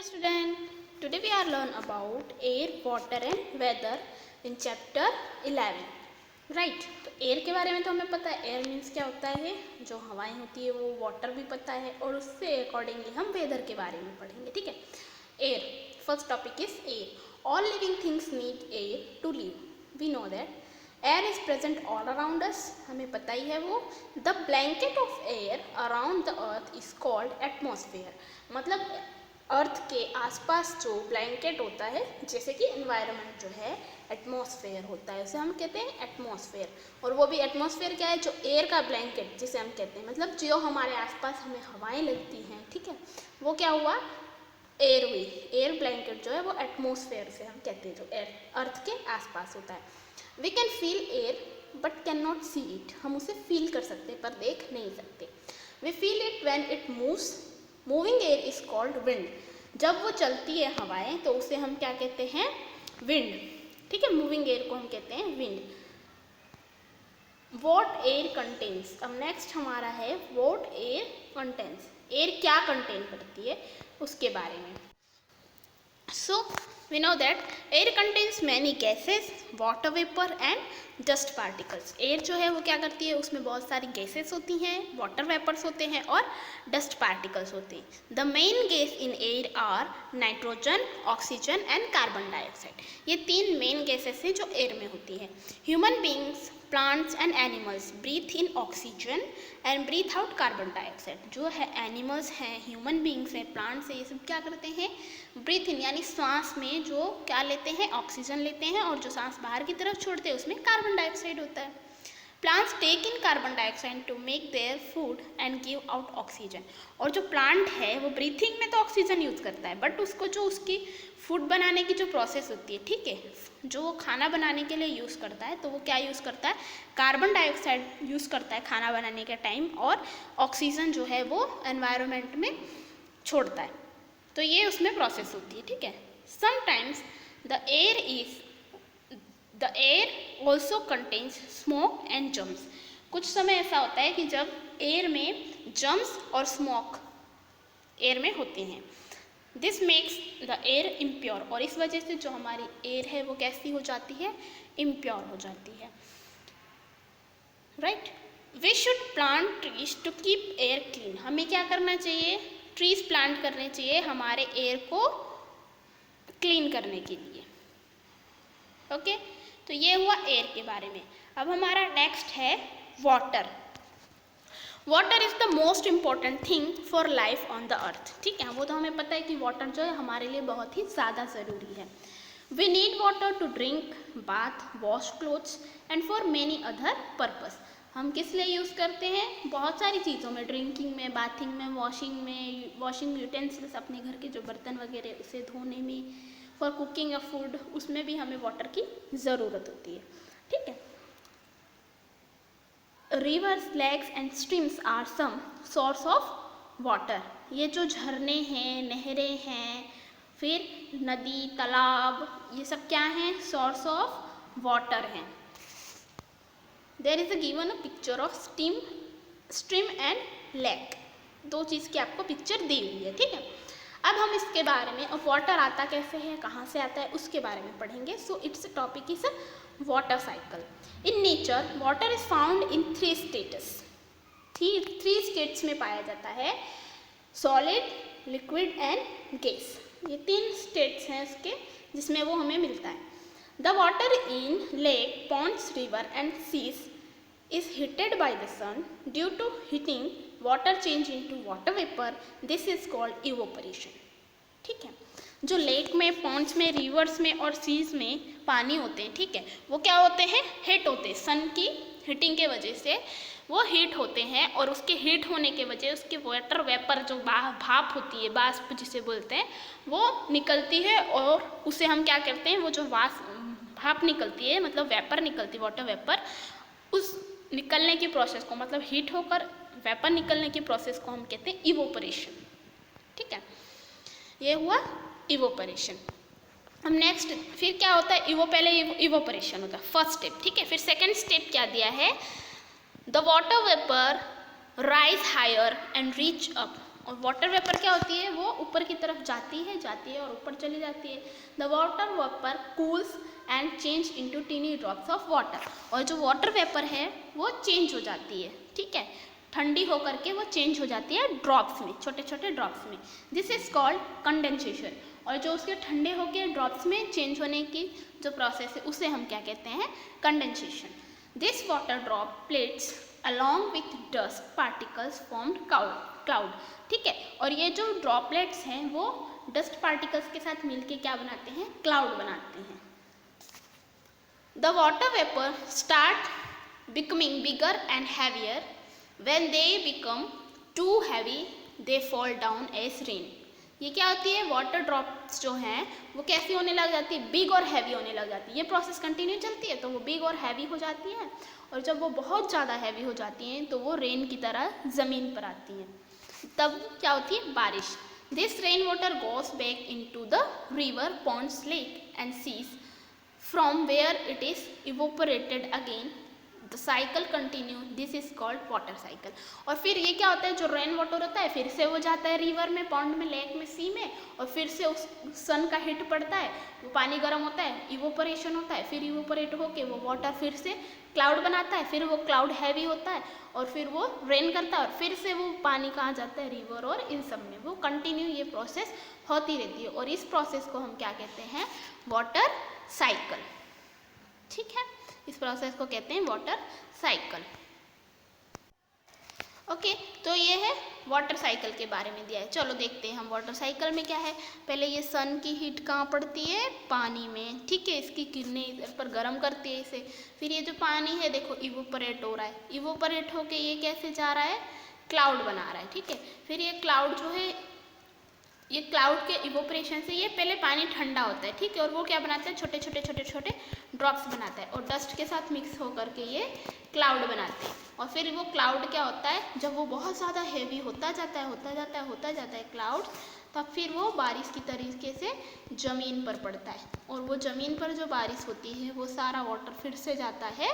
Hello student, today we are learn about air, water and weather in chapter 11. Right तो air के बारे में तो हमें पता है, एयर मीन्स क्या होता है, जो हवाएं होती है वो वाटर भी पता है और उससे अकॉर्डिंगली हम वेदर के बारे में पढ़ेंगे. ठीक है. Air, first topic is air. All living things need air to live. We know that air is present all around us, हमें पता ही है वो. The blanket of air around the earth is called atmosphere. मतलब earth के आसपास जो blanket होता है, जैसे कि एनवायरनमेंट जो है, एटमॉस्फेयर होता है, उसे हम कहते हैं एटमॉस्फेयर. और वो भी एटमॉस्फेयर क्या है, जो एयर का ब्लैंकेट जिसे हम कहते हैं, मतलब जो हमारे आसपास हमें हवाएं लगती हैं, ठीक है, वो क्या हुआ, एयर हुई. एयर ब्लैंकेट जो है वो एटमॉस्फेयर से हम कहते हैं, जो एयर अर्थ के आसपास होता है. We can feel air but can not see it. हम उसे फील कर सकते पर देख नहीं सकते. We feel it when it moves. Moving air is called wind. जब वो चलती है हवाएं तो उसे हम क्या कहते हैं, विंड. ठीक है, मूविंग एयर को हम कहते हैं विंड. What air contains. अब नेक्स्ट हमारा है वॉट एयर कंटेन्स. एयर क्या कंटेन करती है उसके बारे में. So we know that air contains many gases, water vapor and dust particles. Air जो है वो क्या करती है, उसमें बहुत सारी गैसेस होती हैं, वाटर वेपर्स होते हैं और डस्ट पार्टिकल्स होते हैं. The main gas in air are nitrogen, oxygen and carbon dioxide. ये तीन मेन गैसेस हैं जो एयर में होती हैं. Human beings, plants and animals breathe in oxygen and breathe out carbon dioxide. जो है एनिमल्स हैं, ह्यूमन बींग्स हैं, प्लांट्स हैं, ये सब क्या करते हैं, ब्रीथ इन यानी सांस में जो क्या लेते हैं, ऑक्सीजन लेते हैं, और जो सांस बाहर की तरफ छोड़ते हैं उसमें कार्बन डाइऑक्साइड होता है. Plants take in carbon dioxide to make their food and give out oxygen. और जो प्लांट है वो ब्रीथिंग में तो ऑक्सीजन यूज़ करता है, बट उसको जो उसकी फूड बनाने की जो प्रोसेस होती है, ठीक है, जो वो खाना बनाने के लिए यूज़ करता है, तो वो क्या यूज़ करता है, कार्बन डाइऑक्साइड यूज़ करता है खाना बनाने के टाइम, और ऑक्सीजन जो है वो एनवायरनमेंट में छोड़ता है. तो ये उसमें प्रोसेस होती है. ठीक है. Sometimes the air also contains smoke and germs. कुछ समय ऐसा होता है कि जब एयर में जम्स और स्मोक एयर में होते हैं. This makes the air impure. और इस वजह से जो हमारी एयर है वो कैसी हो जाती है, इम्प्योर हो जाती है. Right. We should plant trees to keep air clean. हमें क्या करना चाहिए, ट्रीज प्लांट करने चाहिए हमारे एयर को क्लीन करने के लिए. ओके. तो ये हुआ एयर के बारे में. अब हमारा नेक्स्ट है water. Water is the most important thing for life on the earth. ठीक है, वो तो हमें पता है कि वाटर जो है हमारे लिए बहुत ही ज़्यादा ज़रूरी है. We need water to drink, bath, wash clothes and for many other purpose. हम किस लिए यूज़ करते हैं, बहुत सारी चीज़ों में, ड्रिंकिंग में, बाथिंग में, वॉशिंग यूटेंसिल्स, अपने घर के जो बर्तन वगैरह उसे धोने में, फॉर कुकिंग ऑफ फूड, उसमें भी हमें वाटर की ज़रूरत होती है. ठीक है. Rivers, lakes and streams are some source of water. ये जो झरने हैं, नहरें हैं, फिर नदी, तालाब, ये सब क्या हैं, सोर्स ऑफ वाटर हैं. There is a given a picture of stream and lake. दो चीज़ की आपको पिक्चर दी हुई है. ठीक है. अब हम इसके बारे में, अब वाटर आता कैसे है, कहाँ से आता है, उसके बारे में पढ़ेंगे. So it's topic is water cycle. In nature water is found in 3 states. 3 states में पाया जाता है, सॉलिड, लिक्विड एंड गैस. ये 3 स्टेट्स हैं उसके जिसमें वो हमें मिलता है. The water in lake, ponds, river and seas is heated by the sun. Due to heating, water change into water vapor. This is called evaporation. ठीक है. जो लेक में, पॉन्ड्स में, रिवर्स में और सीज में पानी होते हैं, ठीक है, वो क्या होते हैं, हीट होते हैं. सन की हीटिंग के वजह से वो हीट होते हैं, और उसके हीट होने के वजह उसके वाटर वेपर जो भाप होती है, बाष्प जिसे बोलते हैं, वो निकलती है. और उसे हम क्या करते हैं, वो जो भाप निकलती है, मतलब वेपर निकलती है, वाटर वेपर, उस निकलने की प्रोसेस को, मतलब हीट होकर वेपर निकलने की प्रोसेस को हम कहते हैं इवोपरेशन. ठीक है. ये हुआ इवोपरेशन. अब नेक्स्ट फिर क्या होता है, पहले इवोपरेशन होता है, फर्स्ट स्टेप. ठीक है. फिर सेकंड स्टेप क्या दिया है, the water vapour rise higher and reach up. और वाटर वेपर क्या होती है, वो ऊपर की तरफ जाती है और ऊपर चली जाती है। The water vapour cools and change into tiny drops of water. और जो वाटर वेपर है वो चेंज हो जाती है, ठीक है, ठंडी होकर के वो चेंज हो जाती है ड्रॉप्स में, छोटे छोटे ड्रॉप्स में। This is called condensation. और जो उसके ठंडे होकर ड्रॉप्स में चेंज होने की जो प्रोसेस है उसे हम क्या कहते हैं, condensation. This water drop plates along with dust particles formed cloud, ठीक है। और ये जो ड्रॉपलेट्स हैं वो डस्ट पार्टिकल्स के साथ मिलके क्या बनाते हैं, क्लाउड बनाते हैं। The water vapour start becoming bigger and heavier, when they become too heavy they fall down as rain. ये क्या होती है, वाटर ड्रॉप्स जो हैं वो कैसी होने लग जाती है, बिग और हैवी होने लग जाती है। ये प्रोसेस कंटिन्यू चलती है तो वो बिग और हैवी हो जाती है, और जब वो बहुत ज़्यादा हैवी हो जाती हैं तो वो रेन की तरह ज़मीन पर आती हैं, तब क्या होती है, बारिश। This rain water goes back into the river, ponds, lake and seas from where it is evaporated again. The cycle continue, this is called water cycle. और फिर ये क्या होता है, जो रेन वाटर होता है फिर से वो जाता है रिवर में, पॉन्ड में, लेक में, सी में, और फिर से उस सन का हिट पड़ता है, वो पानी गर्म होता है, इवोपरेशन होता है, फिर इवोपरेट होके वो वाटर फिर से क्लाउड बनाता है, फिर वो क्लाउड हैवी होता है और फिर वो रेन करता है, और फिर से वो पानी कहाँ जाता है, रिवर और इन सब में। वो कंटिन्यू ये प्रोसेस होती रहती है, और इस प्रोसेस को हम क्या कहते हैं, वाटर साइकिल, ठीक है। इस प्रोसेस को कहते हैं वाटर साइकिल। ओके, तो ये है वाटर साइकिल के बारे में दिया है। चलो देखते हैं हम वाटर साइकिल में क्या है। पहले ये सन की हीट कहाँ पड़ती है, पानी में, ठीक है, इसकी किरणें इधर पर गर्म करती है इसे। फिर ये जो पानी है देखो इवोपरेट हो रहा है, इवोपरेट होके ये कैसे जा रहा है, क्लाउड बना रहा है, ठीक है। फिर ये क्लाउड जो है, ये क्लाउड के इवोपरेशन से ये पहले पानी ठंडा होता है, ठीक है, और वो क्या बनाता है, छोटे छोटे छोटे छोटे ड्रॉप्स बनाता है, और डस्ट के साथ मिक्स होकर के ये क्लाउड बनाते हैं। और फिर वो क्लाउड क्या होता है, जब वो बहुत ज़्यादा हैवी होता जाता है क्लाउड, तब फिर वो बारिश की तरीके से ज़मीन पर पड़ता है, और वो ज़मीन पर जो बारिश होती है वो सारा वाटर फिर से जाता है,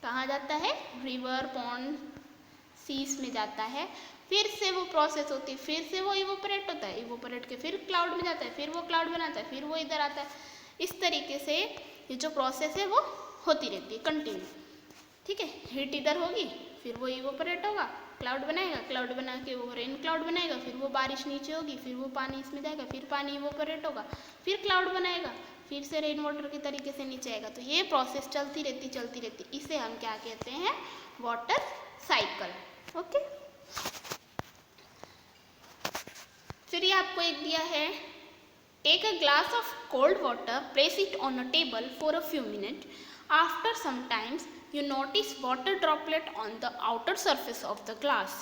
कहाँ जाता है, रिवर, पॉन्ड, सीस में जाता है। फिर से वो प्रोसेस होती है, फिर से वो इवोपरेट होता है, इवोपरेट के फिर क्लाउड में जाता है, फिर वो क्लाउड बनाता है, फिर वो इधर आता है। इस तरीके से ये जो प्रोसेस है वो होती रहती है कंटिन्यू, ठीक है। हीट इधर होगी, फिर वो इवोपरेट होगा, क्लाउड बनाएगा, क्लाउड बना के वो रेन क्लाउड बनाएगा, फिर वो बारिश नीचे होगी, फिर वो पानी इसमें जाएगा, फिर पानी इवोपरेट होगा, फिर क्लाउड बनाएगा, फिर से रेन वाटर के तरीके से नीचे आएगा। तो ये प्रोसेस चलती रहती, इसे हम क्या कहते हैं, वाटर साइकिल। ओके, फिर ये आपको एक दिया है, take a glass of cold water, place it on a table for a few minute, after some times you notice water droplet on the outer surface of the glass.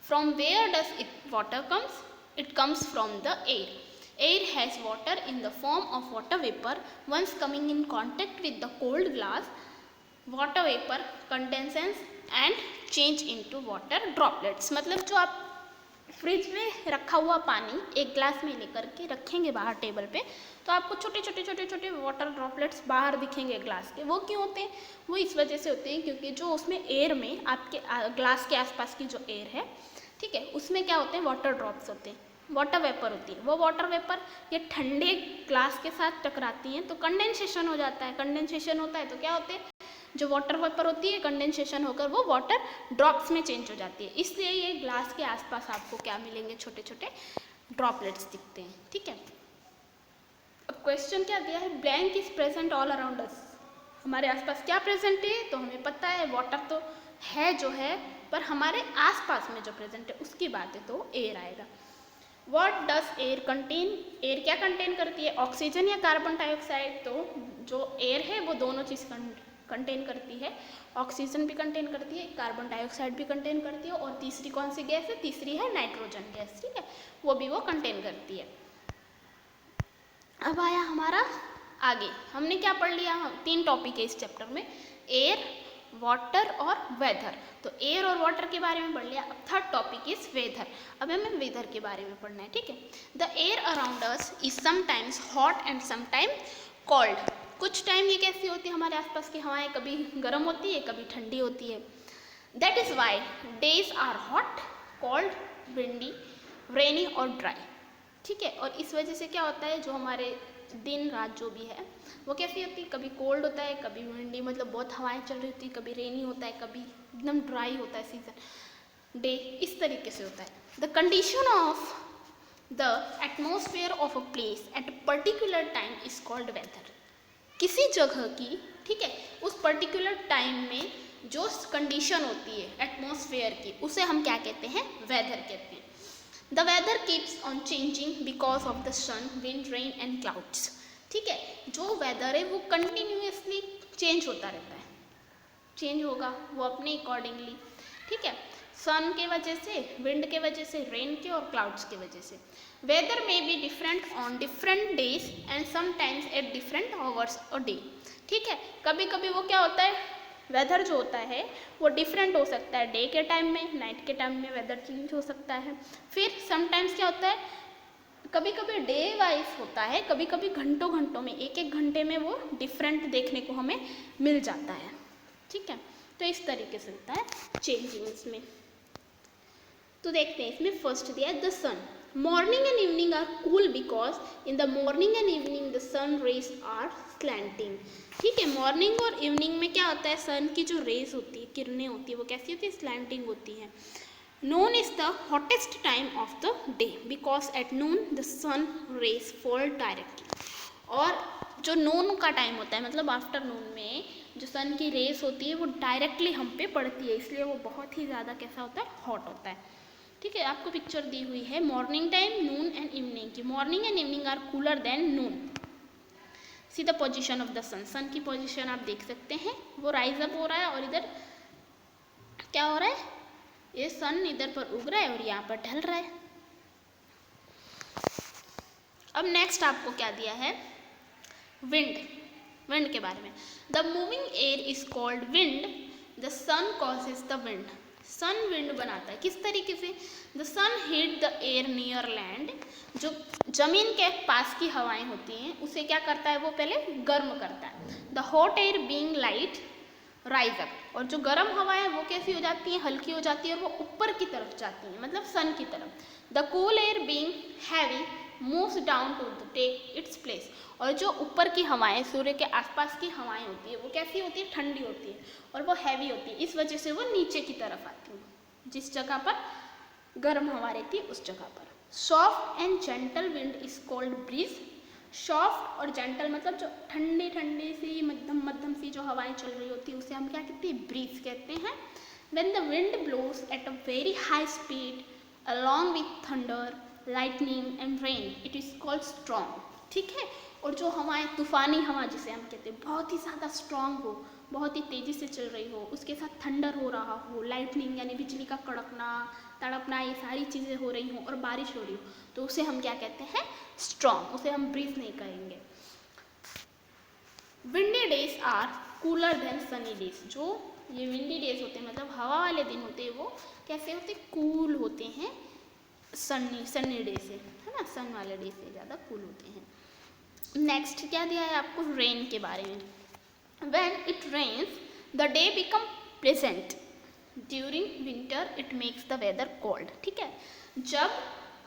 From where does water comes? It comes from the air. Air has water in the form of water vapor. Once coming in contact with the cold glass, water vapor condenses and change into water droplets. मतलब जो आप fridge में रखा हुआ पानी एक glass में लेकर के रखेंगे बाहर टेबल पे, तो आपको छोटे छोटे छोटे छोटे वाटर ड्रॉपलेट्स बाहर दिखेंगे ग्लास के। वो क्यों होते हैं, वो इस वजह से होते हैं क्योंकि जो उसमें एयर में आपके ग्लास के आसपास की जो एयर है, ठीक है, उसमें क्या होते हैं, वाटर ड्रॉप्स होते हैं, वाटर वेपर होती है। वो वाटर वेपर ये ठंडे ग्लास के साथ टकराती हैं तो कंडेंसेशन हो जाता है। कंडेंसेशन होता है तो क्या होते हैं, जो वाटर वेपर होती है कंडेंसेशन होकर वो वाटर ड्रॉप्स में चेंज हो जाती है। इसलिए ये ग्लास के आसपास आपको क्या मिलेंगे, छोटे छोटे ड्रॉपलेट्स दिखते हैं, ठीक है। अब क्वेश्चन क्या दिया है, blank is present all around अस। हमारे आसपास क्या प्रेजेंट है, तो हमें पता है वाटर तो है जो है, पर हमारे आसपास में जो प्रेजेंट है उसकी बात है तो एयर आएगा। What does air contain, air क्या कंटेन करती है, ऑक्सीजन या कार्बन डाइऑक्साइड। तो जो एयर है वो दोनों चीज़ कंटेन करती है, ऑक्सीजन भी कंटेन करती है, कार्बन डाइऑक्साइड भी कंटेन करती है, और तीसरी कौन सी गैस है, तीसरी है नाइट्रोजन गैस, ठीक है, वो भी वो कंटेन करती है। अब आया हमारा आगे, हमने क्या पढ़ लिया, हम 3 टॉपिक है इस चैप्टर में, एयर, वाटर और वेदर। तो एयर और वाटर के बारे में पढ़ लिया। अब थर्ड टॉपिक इज वेदर। अब हमें वेदर के बारे में पढ़ना है, ठीक है। The air around us is sometimes hot and sometime cold. कुछ टाइम ये कैसी होती है, हमारे आसपास की हवाएं कभी गर्म होती है कभी ठंडी होती है। That is why days are hot, cold, windy, rainy और ड्राई, ठीक है। और इस वजह से क्या होता है, जो हमारे दिन रात जो भी है वो कैसी होती है, कभी कोल्ड होता है, कभी विंडी मतलब बहुत हवाएं चल रही होती है, कभी रेनी होता है, कभी एकदम ड्राई होता है सीजन डे, इस तरीके से होता है। The condition of the atmosphere of a place at a particular time is called weather. किसी जगह की, ठीक है, उस पर्टिकुलर टाइम में जो कंडीशन होती है एटमोसफेयर की, उसे हम क्या कहते हैं, वेदर कहते हैं। The weather keeps on changing because of the sun, wind, rain and clouds, ठीक है। जो वेदर है वो कंटिन्यूसली चेंज होता रहता है, चेंज होगा वो अपने अकॉर्डिंगली, ठीक है, सन के वजह से, विंड के वजह से, रेन के और क्लाउड्स के वजह से। वेदर में be different on different days and sometimes at different hours a day, ठीक है। कभी कभी वो क्या होता है, वेदर जो होता है वो डिफरेंट हो सकता है, डे के टाइम में, नाइट के टाइम में वेदर चेंज हो सकता है। फिर समटाइम्स क्या होता है, कभी कभी डे वाइज होता है, कभी कभी घंटों घंटों में, एक एक घंटे में वो डिफरेंट देखने को हमें मिल जाता है, ठीक है। तो इस तरीके से होता है चेंजिंग इसमें। तो देखते हैं इसमें फर्स्ट दिया है the sun. Morning and evening are cool because in the morning and evening the sun rays are slanting, ठीक है। मॉर्निंग और इवनिंग में क्या होता है, सन की जो रेज होती है, किरणें होती है, वो कैसी होती है, स्लैंटिंग होती है। Noon is the hottest time of the day because at noon the sun rays fall directly. और जो नून का टाइम होता है, मतलब आफ्टरनून में जो सन की रेस होती है वो डायरेक्टली हम पे पड़ती है, इसलिए वो बहुत ही ज़्यादा कैसा होता है, हॉट होता है, ठीक है। आपको पिक्चर दी हुई है morning time, noon and evening की। Morning and evening are cooler than noon. See the position of the sun, sun की पोजिशन आप देख सकते हैं, वो राइज अप हो रहा है और इधर क्या हो रहा है, ये सन इधर पर उग रहा है और यहाँ पर ढल रहा है। अब नेक्स्ट आपको क्या दिया है, विंड, विंड के बारे में। The moving air is called wind, the sun causes the wind. Sun wind बनाता है, किस तरीके से, the sun heat the air near land, जो जमीन के पास की हवाएं होती हैं उसे क्या करता है, वो पहले गर्म करता है। The hot air being light rise up, और जो गर्म हवाएं वो कैसी हो जाती हैं, हल्की हो जाती है और वो ऊपर की तरफ जाती हैं, मतलब सन की तरफ। The cool air being heavy moves down to take its place, और जो ऊपर की हवाएं, सूर्य के आसपास की हवाएं होती है वो कैसी होती है, ठंडी होती है और वो हैवी होती है, इस वजह से वो नीचे की तरफ आती है, जिस जगह पर गर्म हवा रहती है उस जगह पर। Soft and gentle wind is called breeze. Soft और जेंटल मतलब जो ठंडी ठंडी सी मध्यम मध्यम सी जो हवाएं चल रही होती है उसे हम क्या कहते हैं, ब्रीज कहते हैं। When the wind blows at a very high speed along with thunder, lightning and rain, it is called storm, ठीक है। और जो हवाएं, तूफानी हवा जिसे हम कहते हैं, बहुत ही ज़्यादा स्ट्रांग हो, बहुत ही तेज़ी से चल रही हो, उसके साथ थंडर हो रहा हो, लाइटनिंग यानी बिजली का कड़कना, तड़पना, ये सारी चीज़ें हो रही हों और बारिश हो रही हो, तो उसे हम क्या कहते हैं, स्ट्रॉन्ग, उसे हम ब्रीज नहीं कहेंगे। Windy days are cooler than sunny days. जो ये विंडी डेज होते हैं, मतलब हवा वाले दिन होते हैं, वो कैसे होते हैं, कूल होते हैं, सनी डे से, है ना, सन वाले डे से ज़्यादा कूल होते हैं। नेक्स्ट क्या दिया है आपको, रेन के बारे में। When it rains the day become pleasant, during winter it makes the weather cold, ठीक है। जब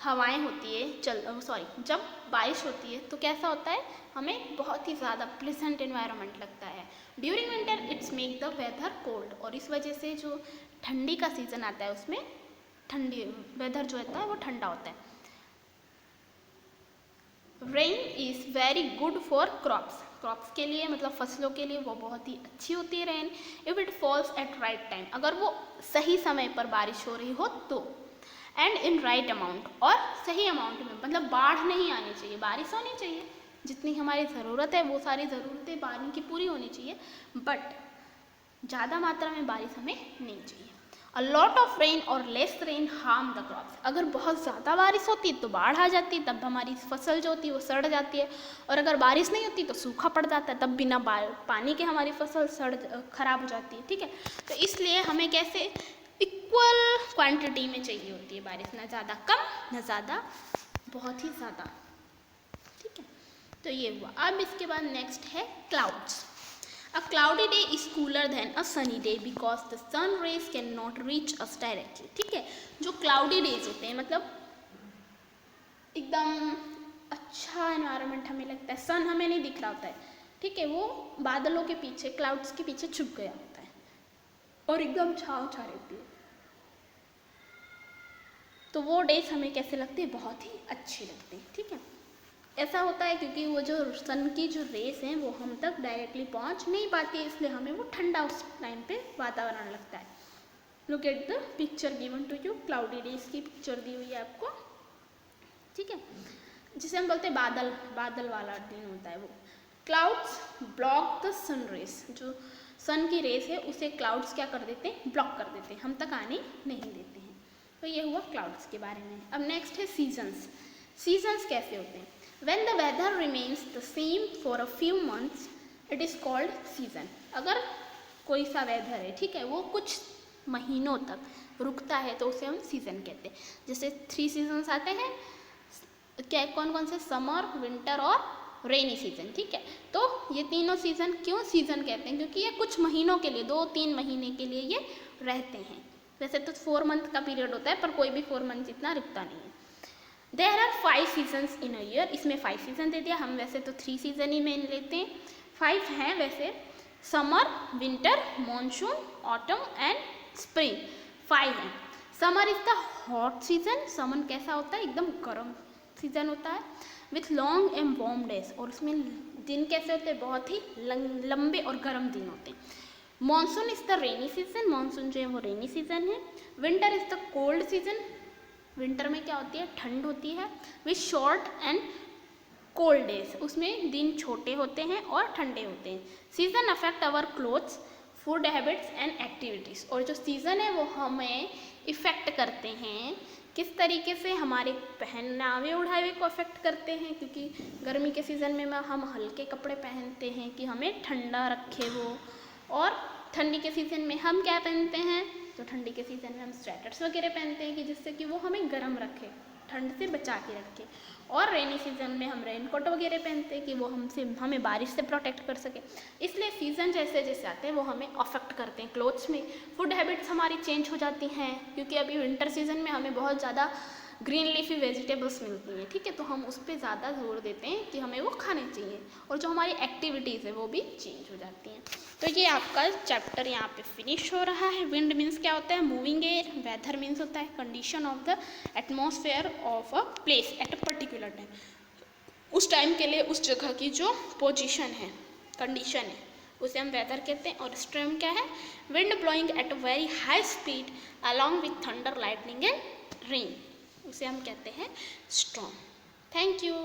हवाएं होती है, जब बारिश होती है तो कैसा होता है, हमें बहुत ही ज़्यादा प्लेजेंट एनवायरनमेंट लगता है। During winter it's make the weather cold, और इस वजह से जो ठंडी का सीज़न आता है उसमें ठंडी वेदर जो होता है वो ठंडा होता है। Rain is very good for crops, crops के लिए मतलब फसलों के लिए वो बहुत ही अच्छी होती है rain. If it falls at right time, अगर वो सही समय पर बारिश हो रही हो तो। एंड इन राइट अमाउंट, और सही अमाउंट में, मतलब बाढ़ नहीं आनी चाहिए, बारिश होनी चाहिए, जितनी हमारी ज़रूरत है वो सारी ज़रूरतें पानी की पूरी होनी चाहिए, बट ज़्यादा मात्रा में बारिश हमें नहीं चाहिए। अ लॉट ऑफ रेन और less rain harm the crops, अगर बहुत ज़्यादा बारिश होती है तो बाढ़ आ जाती है, तब हमारी फसल जो होती है वो सड़ जाती है, और अगर बारिश नहीं होती तो सूखा पड़ जाता है, तब बिना पानी के हमारी फसल खराब हो जाती है, ठीक है। तो इसलिए हमें कैसे इक्वल क्वांटिटी में चाहिए होती है बारिश, ना ज़्यादा कम ना ज़्यादा बहुत ही ज़्यादा, ठीक है। तो ये हुआ। अब इसके बाद नेक्स्ट है clouds. A cloudy day is cooler than a sunny day because the sun rays cannot reach us directly, ठीक है। जो cloudy days होते हैं, मतलब एकदम अच्छा एनवायरनमेंट हमें लगता है। सन हमें नहीं दिख रहा होता है, ठीक है, वो बादलों के पीछे, क्लाउड्स के पीछे छुप गया होता है और एकदम छाँव छा रहती है। तो वो डेज हमें कैसे लगते हैं, बहुत ही अच्छे लगते हैं, ठीक है। ऐसा होता है क्योंकि वो जो सन की जो रेस हैं वो हम तक डायरेक्टली पहुंच नहीं पाती है, इसलिए हमें वो ठंडा उस टाइम पे वातावरण लगता है। Look at the picture given to you, cloudy days की पिक्चर दी हुई है आपको, ठीक है, जिसे हम बोलते हैं बादल, बादल वाला दिन होता है वो। Clouds block the sun rays, जो सन की रेस है उसे क्लाउड्स क्या कर देते हैं, ब्लॉक कर देते हैं, हम तक आने नहीं देते हैं। तो ये हुआ क्लाउड्स के बारे में। अब नेक्स्ट है सीजन्स। सीजन्स कैसे होते हैं? When the weather remains the same for a few months, it is called season. अगर कोई सा वेदर है, ठीक है, वो कुछ महीनों तक रुकता है तो उसे हम सीज़न कहते हैं। जैसे 3 सीजन्स आते हैं, क्या कौन कौन से, समर, विंटर और रेनी सीजन, ठीक है। तो ये तीनों सीजन क्यों सीजन कहते हैं, क्योंकि ये कुछ महीनों के लिए, 2-3 महीने के लिए ये रहते हैं। वैसे तो 4 मंथ का पीरियड होता है, पर कोई भी 4 मंथ इतना रुकता नहीं है। There are 5 seasons in a year, इसमें 5 सीजन दे दिया, हम वैसे तो 3 सीजन ही मेन लेते हैं, 5 हैं वैसे, summer, winter, monsoon, autumn and spring, 5 हैं। Summer is the hot season, summer कैसा होता है, एकदम गर्म सीजन होता है, with long and warm days, और उसमें दिन कैसे होते हैं, बहुत ही लंबे और गर्म दिन होते हैं। Monsoon is the rainy season, monsoon जो है वो रेनी सीजन है। Winter is the cold season, winter में क्या होती है, ठंड होती है, with short and cold days, उसमें दिन छोटे होते हैं और ठंडे होते हैं। Season affect our clothes, food habits and activities, और जो सीज़न है वो हमें इफ़ेक्ट करते हैं, किस तरीके से, हमारे पहनावे ओढ़ावे को अफेक्ट करते हैं, क्योंकि गर्मी के सीज़न में हम हल्के कपड़े पहनते हैं कि हमें ठंडा रखे वो, और ठंडी के सीज़न में हम क्या पहनते हैं, तो ठंडी के सीज़न में हम स्वेटर्स वगैरह पहनते हैं कि जिससे कि वो हमें गर्म रखे, ठंड से बचा के रखे। और रेनी सीजन में हम रेनकोट वगैरह पहनते हैं कि वो हमें बारिश से प्रोटेक्ट कर सके। इसलिए सीज़न जैसे जैसे आते हैं वो हमें अफेक्ट करते हैं क्लोथ्स में। फूड हैबिट्स हमारी चेंज हो जाती हैं, क्योंकि अभी विंटर सीजन में हमें बहुत ज़्यादा ग्रीन लीफी वेजिटेबल्स मिलती हैं, ठीक है, तो हम उस पर ज़्यादा जोर देते हैं कि हमें वो खाने चाहिए, और जो हमारी एक्टिविटीज़ है वो भी चेंज हो जाती हैं। तो ये आपका चैप्टर यहाँ पे फिनिश हो रहा है। विंड मीन्स क्या होता है, मूविंग एयर, वेदर मीन्स होता है condition of the atmosphere of a place at a particular time, उस टाइम के लिए उस जगह की जो पोजीशन है, कंडीशन है, उसे हम वेदर कहते हैं। और स्ट्रॉर्म क्या है, wind blowing eight a very high speed along with thunder, lightning and rain, उसे हम कहते हैं स्टॉर्म। Thank you.